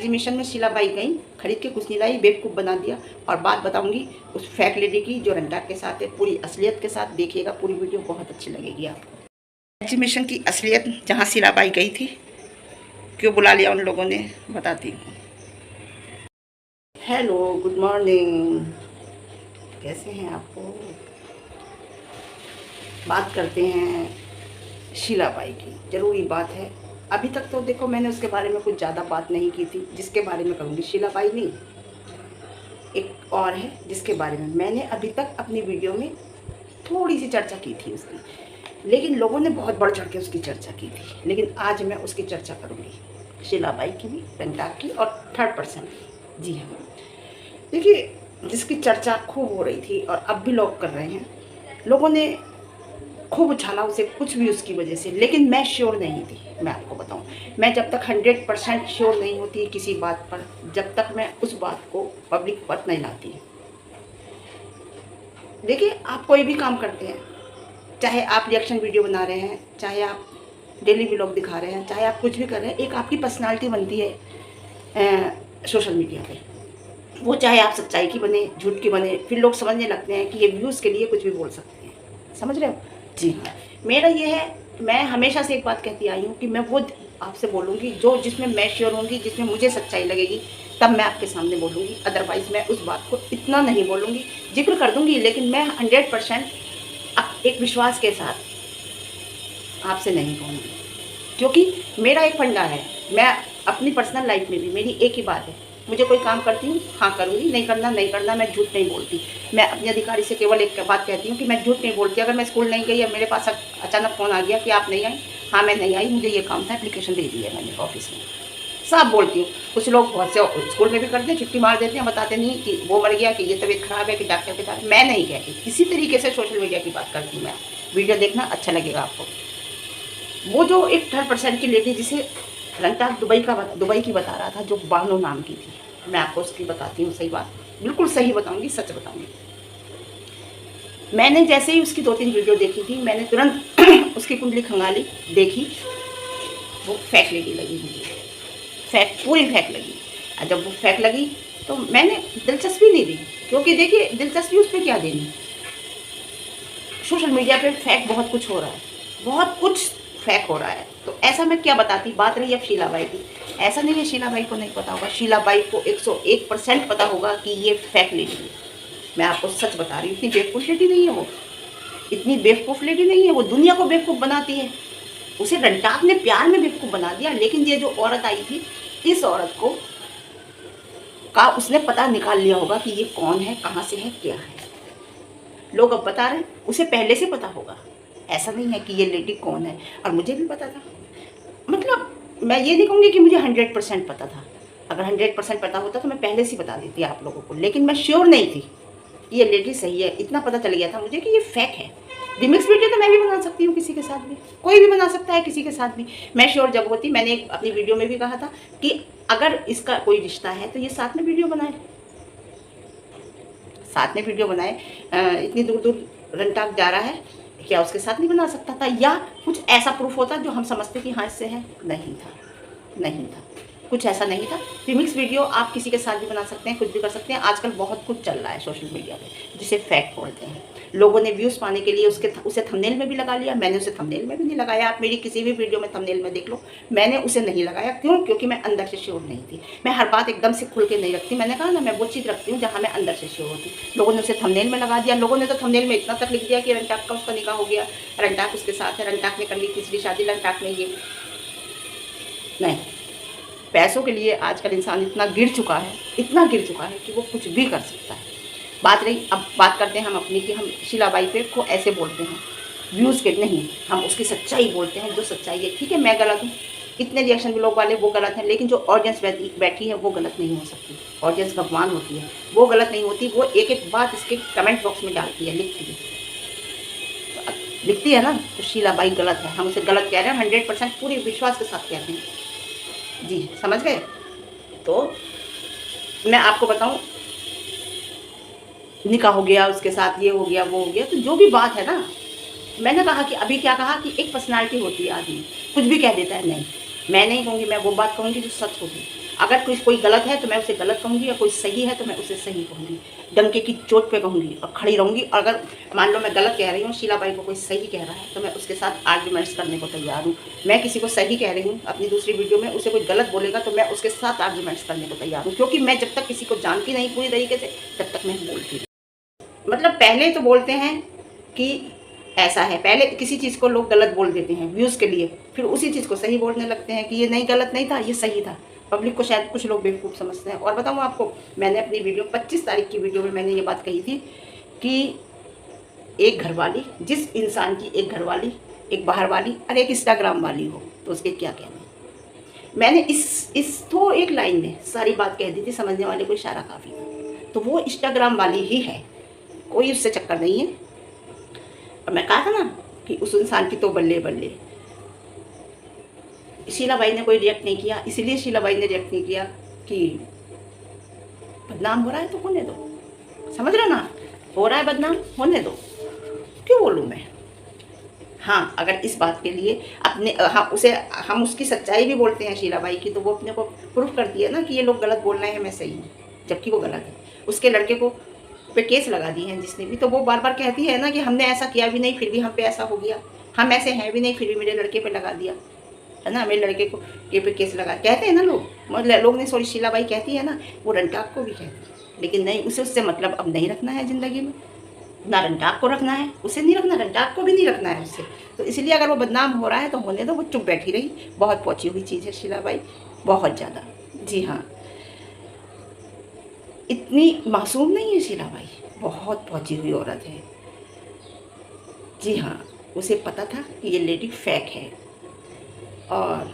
Exhibition में शीलाबाई गई, खरीद के कुछ नहीं लाई, बेवकूफ़ बना दिया। और बात बताऊंगी उस फैक लेडी की जो रंटाक के साथ है, पूरी असलियत के साथ। देखिएगा पूरी वीडियो, बहुत अच्छी लगेगी आपको। एग्जीबिशन की असलियत, जहाँ शीलाबाई गई थी, क्यों बुला लिया उन लोगों ने, बताती हूँ। हेलो, गुड मॉर्निंग, कैसे हैं आपको। बात करते हैं शीलाबाई की, ज़रूरी बात है। अभी तक तो देखो मैंने उसके बारे में कुछ ज़्यादा बात नहीं की थी, जिसके बारे में कहूँगी शीलाबाई नहीं, एक और है जिसके बारे में मैंने अभी तक अपनी वीडियो में थोड़ी सी चर्चा की थी उसकी, लेकिन लोगों ने बहुत बढ़ चढ़ के उसकी चर्चा की थी। लेकिन आज मैं उसकी चर्चा करूँगी, शीलाबाई की भी, रंटाक की, और थर्ड पर्सन की। जी हाँ, देखिए, जिसकी चर्चा खूब हो रही थी और अब भी लोग कर रहे हैं, लोगों ने खूब उछाला उसे, कुछ भी उसकी वजह से। लेकिन मैं श्योर नहीं थी, मैं आपको बताऊं, मैं जब तक 100% श्योर नहीं होती किसी बात पर, जब तक मैं उस बात को पब्लिक पर नहीं लाती। देखिए, आप कोई भी काम करते हैं, चाहे आप रिएक्शन वीडियो बना रहे हैं, चाहे आप डेली व्लॉग दिखा रहे हैं, चाहे आप कुछ भी कर रहे हैं, एक आपकी पर्सनालिटी बनती है सोशल मीडिया पे। वो चाहे आप सच्चाई की बने, झूठ की बने, फिर लोग समझने लगते हैं कि ये व्यूज़ के लिए कुछ भी बोल सकते हैं। समझ रहे हो। जी हाँ, मेरा ये है, मैं हमेशा से एक बात कहती आई हूँ कि मैं वो आपसे बोलूँगी जो, जिसमें मैं श्योर होंगी, जिसमें मुझे सच्चाई लगेगी, तब मैं आपके सामने बोलूँगी। अदरवाइज़ मैं उस बात को इतना नहीं बोलूँगी, जिक्र कर दूँगी, लेकिन मैं 100% एक विश्वास के साथ आपसे नहीं कहूँगी। क्योंकि मेरा एक फंडा है, मैं अपनी पर्सनल लाइफ में भी मेरी एक ही बात है, मुझे कोई काम करती हूँ, हाँ करूँगी, नहीं करना नहीं करना, मैं झूठ नहीं बोलती। मैं अपने अधिकारी से केवल एक बात कहती हूँ कि मैं झूठ नहीं बोलती। अगर मैं स्कूल नहीं गई और मेरे पास अचानक फ़ोन आ गया कि आप नहीं आई, हाँ मैं नहीं आई, मुझे ये काम था, एप्लीकेशन दे दी है मैंने ऑफिस में, साफ बोलती हूँ। कुछ लोग बहुत से स्कूल में भी करते हैं, छुट्टी मार देते हैं, बताते नहीं कि वो मर गया, कि ये तबीयत खराब है, कि डॉक्टर के साथ। मैं नहीं कहती, किसी तरीके से सोशल मीडिया की बात करती हूँ मैं। वीडियो देखना अच्छा लगेगा आपको। वो जो एक 3% की लेडी, जिसे रंटाक दुबई की बता रहा था, जो बानो नाम की थी, मैं आपको उसकी बताती हूँ सही बात, बिल्कुल सही बताऊंगी, सच बताऊंगी। मैंने जैसे ही उसकी 2-3 वीडियो देखी थी, मैंने तुरंत उसकी कुंडली खंगाली, देखी, वो फेक लेडी लगी मुझे, फेक, पूरी फेक लगी। और जब वो फेक लगी तो मैंने दिलचस्पी नहीं दी, क्योंकि देखिए दिलचस्पी उस पर क्या देनी, सोशल मीडिया पे फेक बहुत कुछ हो रहा है, बहुत कुछ फेक हो रहा है। तो ऐसा मैं क्या बताती। बात रही अब शीलाबाई की, ऐसा नहीं है शीलाबाई को नहीं पता होगा, शीलाबाई को 101% पता होगा कि ये फेक लेडी है। मैं आपको सच बता रही हूँ, इतनी बेवकूफ़ लेडी नहीं है वो, इतनी बेवकूफ़ लेडी नहीं है वो, दुनिया को बेवकूफ़ बनाती है। उसे रंटाक ने प्यार में बेवकूफ़ बना दिया। लेकिन ये जो औरत आई थी, इस औरत को का उसने पता निकाल लिया होगा कि ये कौन है, कहाँ से है, क्या है। लोग अब बता रहे हैं, उसे पहले से पता होगा, ऐसा नहीं है कि ये लेडी कौन है। और मुझे भी पता था, मतलब मैं ये नहीं कहूँगी कि मुझे 100% पता था। अगर 100% पता होता तो मैं पहले से बता देती आप लोगों को, लेकिन मैं श्योर नहीं थी कि ये लेडी सही है। इतना पता चल गया था मुझे कि ये फेक है। रिमिक्स वीडियो तो मैं भी बना सकती हूँ, किसी के साथ भी, कोई भी बना सकता है, किसी के साथ भी। मैं श्योर जब होती, मैंने अपनी वीडियो में भी कहा था कि अगर इसका कोई रिश्ता है तो ये साथ में वीडियो बनाए, साथ में वीडियो बनाए। इतनी दूर दूर रंटाक जा रहा है, क्या उसके साथ नहीं बना सकता था, या कुछ ऐसा प्रूफ होता जो हम समझते कि हाँ इससे है। नहीं था, नहीं था, कुछ ऐसा नहीं था। रिमिक्स वीडियो आप किसी के साथ भी बना सकते हैं, कुछ भी कर सकते हैं। आजकल बहुत कुछ चल रहा है सोशल मीडिया पे, जिसे फैक्ट बोलते हैं। लोगों ने व्यूज़ पाने के लिए उसे थंबनेल में भी लगा लिया। मैंने उसे थंबनेल में भी नहीं लगाया। आप मेरी किसी भी वीडियो में थंबनेल में देख लो, मैंने उसे नहीं लगाया। क्यों? क्योंकि मैं अंदर से श्योर नहीं थी। मैं हर बात एकदम से खुल के नहीं रखती। मैंने कहा ना, मैं वो चीज़ रखती हूँ जहाँ मैं अंदर से श्योर होती। लोगों ने उसे थंबनेल में लगा दिया। लोगों ने तो थंबनेल में इतना तक लिख दिया कि रंटाक का उसका निकाह हो गया, रंटाक उसके साथ है, रंटाक ने कर ली तीसरी शादी, रंटाक ने ये। नहीं, पैसों के लिए आजकल इंसान इतना गिर चुका है, इतना गिर चुका है कि वो कुछ भी कर सकता है। बात रही, अब बात करते हैं हम अपनी, कि हम शीलाबाई पे को ऐसे बोलते हैं व्यूज़ के नहीं, हम उसकी सच्चाई बोलते हैं, जो सच्चाई है। ठीक है, मैं गलत हूँ, इतने रिएक्शन भी लोग वाले वो गलत हैं, लेकिन जो ऑडियंस बैठी है वो गलत नहीं हो सकती। ऑडियंस भगवान होती है, वो गलत नहीं होती। वो एक एक बात इसके कमेंट बॉक्स में डालती है, लिखती है ना। तो शीलाबाई गलत है, हम उसे गलत कह रहे हैं, 100% पूरे विश्वास के साथ कहते हैं। जी, समझ गए। तो मैं आपको बताऊं, निकाह हो गया उसके साथ, ये हो गया, वो हो गया, तो जो भी बात है ना, मैंने कहा कि अभी क्या कहा कि एक पर्सनालिटी होती है, आदमी कुछ भी कह देता है। नहीं, मैं नहीं कहूँगी, मैं वो बात कहूँगी जो सच होगी। अगर कोई गलत है तो मैं उसे गलत कहूँगी, या कोई सही है तो मैं उसे सही कहूँगी, डंके की चोट पे कहूँगी और खड़ी रहूँगी। अगर मान लो मैं गलत कह रही हूँ, शीलाबाई को कोई सही कह रहा है, तो मैं उसके साथ आर्ग्यूमेंट्स करने को तैयार हूँ। मैं किसी को सही कह रही हूँ अपनी दूसरी वीडियो में, उसे कोई गलत बोलेगा तो मैं उसके साथ आर्ग्यूमेंट्स करने को तैयार हूँ, क्योंकि मैं जब तक किसी को जानती नहीं पूरी तरीके से, तब तक मैं बोलती नहीं। मतलब पहले तो बोलते हैं कि ऐसा है, पहले किसी चीज़ को लोग गलत बोल देते हैं व्यूज़ के लिए, फिर उसी चीज़ को सही बोलने लगते हैं कि ये नहीं, गलत नहीं था, ये सही था। पब्लिक को शायद कुछ लोग बेवकूफ़ समझते हैं। और बताऊँ आपको, मैंने अपनी वीडियो 25 तारीख की वीडियो में मैंने ये बात कही थी कि एक घरवाली, जिस इंसान की एक घरवाली, एक बाहर वाली और एक इंस्टाग्राम वाली हो, तो उसके क्या कहने। मैंने इस तो एक लाइन में सारी बात कह दी थी, समझने वाले को इशारा काफ़ी था। तो वो इंस्टाग्राम वाली ही है, कोई उससे चक्कर नहीं है। और मैं कहा था ना कि उस इंसान की तो बल्ले बल्ले। शीलाबाई ने कोई रिएक्ट नहीं किया, इसलिए शीलाबाई ने रिएक्ट नहीं किया कि बदनाम हो रहा है तो होने दो, समझ रहे ना, हो रहा है बदनाम, होने दो, क्यों बोलूँ मैं। हाँ, अगर इस बात के लिए अपने हम उसकी सच्चाई भी बोलते हैं शीलाबाई की, तो वो अपने को प्रूफ करती है ना कि ये लोग गलत बोल रहे हैं, मैं सही हूँ, जबकि वो गलत है। उसके लड़के को पे केस लगा दिए हैं जिसने भी, तो वो बार बार कहती है ना कि हमने ऐसा किया भी नहीं, फिर भी हम पे ऐसा हो गया, हम ऐसे हैं भी नहीं, फिर भी मेरे लड़के पे लगा दिया है ना, मेरे लड़के को के पे केस लगा, कहते हैं ना लोग, मतलब लोग ने, सॉरी शीलाबाई कहती है ना, वो रंटाक को भी कहती है, लेकिन नहीं, उसे उससे मतलब अब नहीं रखना है ज़िंदगी में, ना रंटाक को रखना है, उसे नहीं रखना, रंटाक को भी नहीं रखना है उससे। तो इसलिए अगर वो बदनाम हो रहा है तो होने दो, वो चुप बैठी रही। बहुत पहुँची हुई चीज़ है शीलाबाई, बहुत ज़्यादा। जी हाँ, इतनी मासूम नहीं है शीलाबाई, बहुत पहुँची हुई औरत है। जी हाँ, उसे पता था कि ये लेडी फेक है। और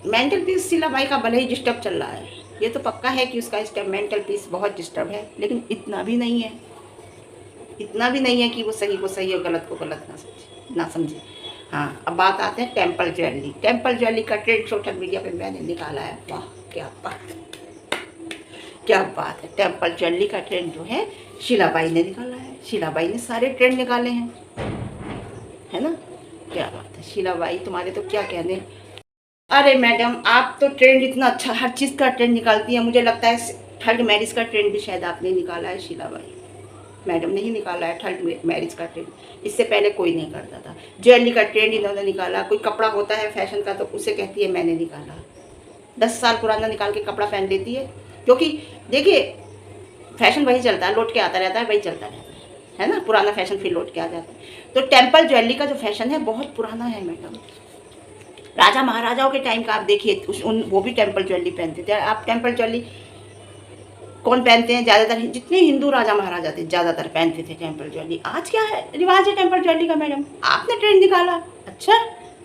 मेंटल पीस शीलाबाई का भले ही डिस्टर्ब चल रहा है, ये तो पक्का है कि उसका इसका मेंटल पीस बहुत डिस्टर्ब है, लेकिन इतना भी नहीं है, इतना भी नहीं है कि वो सही को सही और गलत को गलत ना समझे। हाँ, अब बात आते हैं टेम्पल ज्वेलरी। टेम्पल ज्वेलरी का ट्रेंड सोशल मीडिया पे मैंने निकाला है। वाह, क्या बात, क्या बात है। टेम्पल ज्वेलरी का ट्रेंड जो है शीलाबाई ने निकाला है, शीलाबाई ने सारे ट्रेंड निकाले हैं, है ना। क्या बात है शीलाबाई, तुम्हारे तो क्या कहने। अरे मैडम, आप तो ट्रेंड इतना अच्छा, हर चीज़ का ट्रेंड निकालती है। मुझे लगता है थर्ड मैरिज का ट्रेंड भी शायद आपने निकाला है, शीलाबाई मैडम ने ही निकाला है थर्ड मैरिज का ट्रेंड। इससे पहले कोई नहीं करता था। ज्वेलरी का ट्रेंड इन्होंने निकाला। कोई कपड़ा होता है फैशन का तो उसे कहती है मैंने निकाला। 10 साल पुराना निकाल के कपड़ा पहन लेती है, क्योंकि देखिए फैशन वही चलता है, लौट के आता रहता है, वही चलता रहता है ना। पुराना फैशन फिर लौट के आ जाता है। तो टेम्पल ज्वेलरी का जो फैशन है बहुत पुराना है मैडम। राजा महाराजाओं के टाइम का आप देखिए, वो भी टेम्पल ज्वेलरी पहनते थे। आप टेम्पल ज्वेलरी कौन पहनते हैं? ज़्यादातर जितने हिंदू राजा महाराजा थे ज़्यादातर पहनते थे टेम्पल ज्वेलरी। आज क्या है रिवाज है टेम्पल ज्वेलरी का मैडम? आपने ट्रेंड निकाला? अच्छा,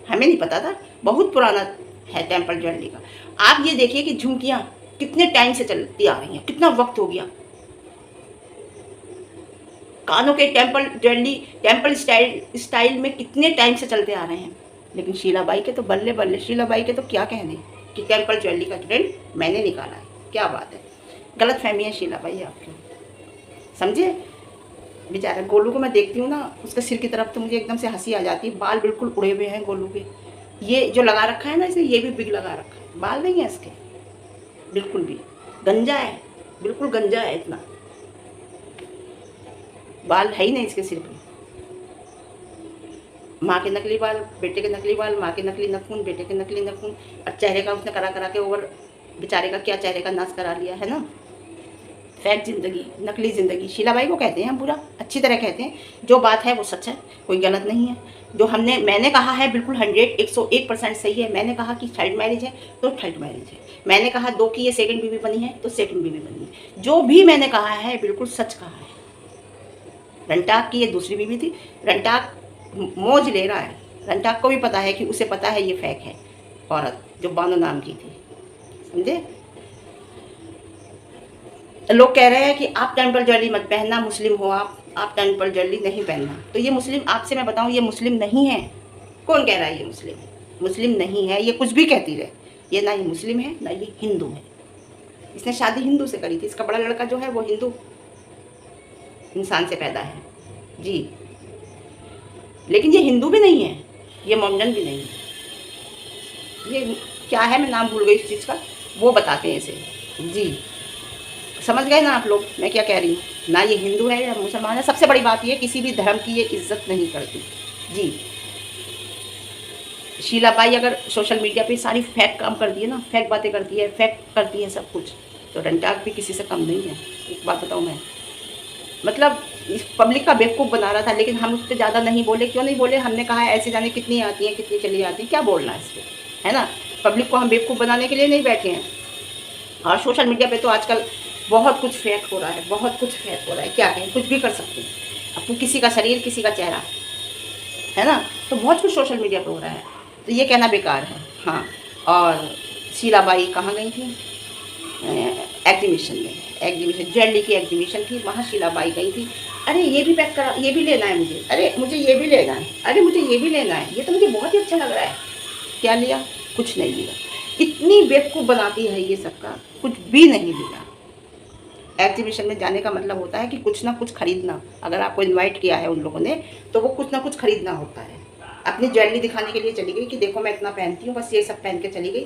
हमें नहीं पता था, बहुत पुराना है टेम्पल ज्वेलरी का। आप ये देखिए कि झुमकियाँ कितने टाइम से चलती आ रही हैं, कितना वक्त हो गया। कानों के टेम्पल ज्वेलरी टेम्पल स्टाइल में कितने टाइम से चलते आ रहे हैं, लेकिन शीलाबाई के तो बल्ले बल्ले। शीलाबाई के तो क्या कहने कि टेम्पल ज्वेलरी का ट्रेंड मैंने निकाला है। क्या बात है, गलत फहमी है शीलाबाई आपकी, समझे। बेचारा गोलू को मैं देखती हूँ ना, उसके सिर की तरफ तो मुझे एकदम से हंसी आ जाती है। बाल बिल्कुल उड़े हुए हैं गोलू के। ये जो लगा रखा है ना इसने, ये भी बिग लगा रखा है। बाल नहीं है इसके बिल्कुल भी, गंजा है, बिल्कुल गंजा है, इतना बाल है ही नहीं इसके सिर पे। माँ के नकली बाल, बेटे के नकली बाल, माँ के नकली नखून, बेटे के नकली नखून, और चेहरे का उसने करा करा के ओवर, बेचारे का क्या चेहरे का नाश करा लिया है ना। फेक ज़िंदगी, नकली ज़िंदगी शीलाबाई को कहते हैं हम, पूरा अच्छी तरह कहते हैं। जो बात है वो सच है, कोई गलत नहीं है। जो मैंने कहा है बिल्कुल 101% सही है। मैंने कहा कि थर्ड मैरिज है तो थर्ड मैरिज है। मैंने कहा 2 की ये सेकंड बीवी बनी है तो सेकंड बीवी बनी है। जो भी मैंने कहा है बिल्कुल सच कहा है। रंटाक की ये दूसरी बीवी थी। रंटाक मौज ले रहा है। रंटाक को भी पता है कि उसे पता है ये फेक है औरत, जो बानो नाम की थी, समझे। लोग कह रहे हैं कि आप टेम्पल ज्वेलरी मत पहनना, मुस्लिम हो आप टेम्पल ज्वेलरी नहीं पहनना। तो ये मुस्लिम, आपसे मैं बताऊं, ये मुस्लिम नहीं है। कौन कह रहा है ये मुस्लिम है? मुस्लिम नहीं है, ये कुछ भी कहती रहे। ये ना ये मुस्लिम है ना ये हिंदू है। इसने शादी हिंदू से करी थी। इसका बड़ा लड़का जो है वो हिंदू इंसान से पैदा है जी, लेकिन ये हिंदू भी नहीं है, ये मोमडन भी नहीं है। ये क्या है, मैं नाम भूल गई इस चीज़ का। वो बताते हैं इसे। जी, समझ गए ना आप लोग मैं क्या कह रही हूँ? ना ये हिंदू है या मुसलमान है, सबसे बड़ी बात ये किसी भी धर्म की ये इज़्ज़त नहीं करती। जी, शीलाबाई अगर सोशल मीडिया पे सारी फेक काम कर दिए ना, फेक बातें करती है, फेक करती है सब कुछ, तो रंटाक भी किसी से कम नहीं है। एक बात बताऊँ मैं, मतलब इस पब्लिक का बेवकूफ़ बना रहा था, लेकिन हम उस पे ज़्यादा नहीं बोले। क्यों नहीं बोले? हमने कहा है ऐसे जाने कितनी आती हैं, कितनी चली जाती हैं, क्या बोलना है इस पे, है ना? पब्लिक को हम बेवकूफ़ बनाने के लिए नहीं बैठे हैं। और सोशल मीडिया पे तो आजकल बहुत कुछ फेक हो रहा है, बहुत कुछ फेक हो रहा है, क्या कहें, कुछ भी कर सकते हैं। अब किसी का शरीर, किसी का चेहरा, है ना? तो बहुत कुछ सोशल मीडिया पे हो रहा है, तो ये कहना बेकार है। हाँ, और शीलाबाई कहाँ गई थी? एग्जीबिशन में, एग्जीबिशन ज्वेलरी की एग्जीबिशन थी, वहाँ शीलाबाई गई थी। अरे ये भी पैक करा, ये भी लेना है मुझे, अरे मुझे ये भी लेना है, अरे मुझे ये भी लेना है, ये तो मुझे बहुत ही अच्छा लग रहा है। क्या लिया? कुछ नहीं लिया। इतनी बेवकूफ़ बनाती है ये सबका, कुछ भी नहीं लिया। एग्जीबिशन में जाने का मतलब होता है कि कुछ ना कुछ खरीदना। अगर आपको इनवाइट किया है उन लोगों ने, तो वो कुछ ना कुछ खरीदना होता है। अपनी ज्वेलरी दिखाने के लिए चली गई कि देखो मैं इतना पहनती हूँ, बस ये सब पहन के चली गई,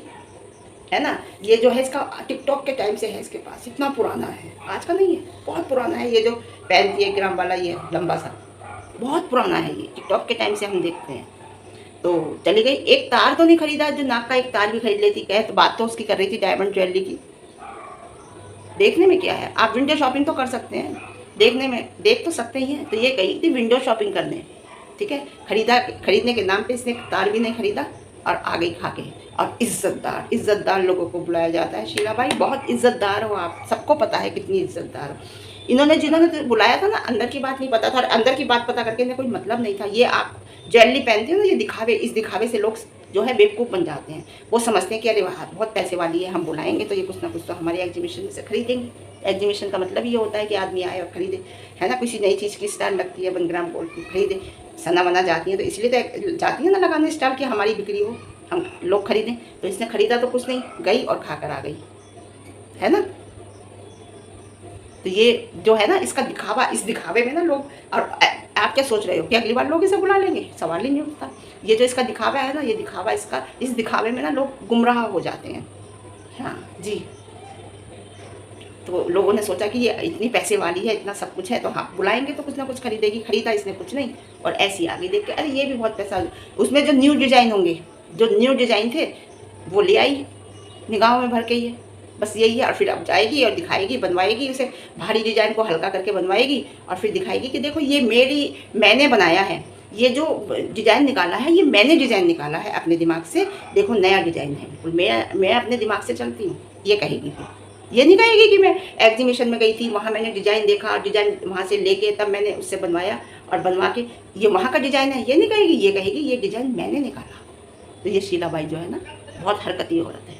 है ना? ये जो है इसका टिकटॉक के टाइम से है इसके पास, इतना पुराना है, आज का नहीं है, बहुत पुराना है। ये जो पहनती है 1 ग्राम वाला, ये लंबा सा, बहुत पुराना है ये, टिकटॉक के टाइम से हम देखते हैं। तो चली गई, एक तार तो नहीं खरीदा, जो नाक का एक तार भी खरीद लेती, कहे तो बात तो उसकी कर रही थी डायमंड ज्वेलरी की। देखने में क्या है, आप विंडो शॉपिंग तो कर सकते हैं, देखने में देख तो सकते ही हैं। तो ये गई थी विंडो शॉपिंग करने, ठीक है? खरीदने के नाम पे इसने तार भी नहीं खरीदा और आ गई खा के। और इज़्ज़तदार, इज़्ज़तदार लोगों को बुलाया जाता है। शीलाबाई बहुत इज़्ज़तदार हो आप, सबको पता है कितनी इज़्ज़तदार हो। जिन्होंने तो बुलाया था ना, अंदर की बात नहीं पता था, और अंदर की बात पता करके इन्हें कोई मतलब नहीं था। ये आप ज्वेलरी पहनते हो ना, ये दिखावे, इस दिखावे से लोग जो है बेवकूफ़ बन जाते हैं। वो समझते हैं कि अरे वाह बहुत पैसे वाली है, हम बुलाएंगे तो ये कुछ ना कुछ तो हमारे एग्जीबिशन में से खरीदेंगे। एग्जीबिशन का मतलब ये होता है कि आदमी आए और ख़रीदे, है ना? किसी नई चीज़ की स्टाइल लगती है 1 ग्राम गोल्ड की, खरीदे। सना वना जाती हैं तो इसलिए तो जाती है ना लगाने स्टाइल, कि हमारी बिक्री हो, हम लोग खरीदें। तो इसने खरीदा तो कुछ नहीं, गई और खा कर आ गई, है ना? तो ये जो है ना इसका दिखावा, इस दिखावे में ना लोग, और आप क्या सोच रहे हो कि अगली बार लोग इसे बुला लेंगे? सवाल ही नहीं उठता। ये जो इसका दिखावा है ना, ये दिखावा, इसका इस दिखावे में ना लोग गुमराह हो जाते हैं। हाँ जी, तो लोगों ने सोचा कि ये इतनी पैसे वाली है, इतना सब कुछ है, तो हाँ बुलाएंगे तो कुछ ना कुछ खरीदेगी। खरीदा इसने कुछ नहीं, और ऐसी आ गई देख के, अरे ये भी बहुत पैसा। उसमें जो न्यू डिज़ाइन होंगे, जो न्यू डिज़ाइन थे वो ले आई, निगाहों में भर के ये, बस यही है। और फिर अब जाएगी और दिखाएगी, बनवाएगी उसे, भारी डिज़ाइन को हल्का करके बनवाएगी, और फिर दिखाएगी कि देखो ये मैंने बनाया है, ये जो डिज़ाइन निकाला है ये मैंने डिज़ाइन निकाला है अपने दिमाग से, देखो नया डिज़ाइन है बिल्कुल, मैं अपने दिमाग से चलती हूँ, ये कहेगी। फिर ये नहीं कहेगी कि मैं एग्जीबिशन में गई थी, वहाँ मैंने डिज़ाइन देखा और डिज़ाइन वहाँ से लेके तब मैंने उससे बनवाया और बनवा के ये वहाँ का डिज़ाइन है, ये नहीं कहेगी। ये कहेगी ये डिज़ाइन मैंने निकाला। तो ये शीलाबाई जो है ना, बहुत हरकती औरत है।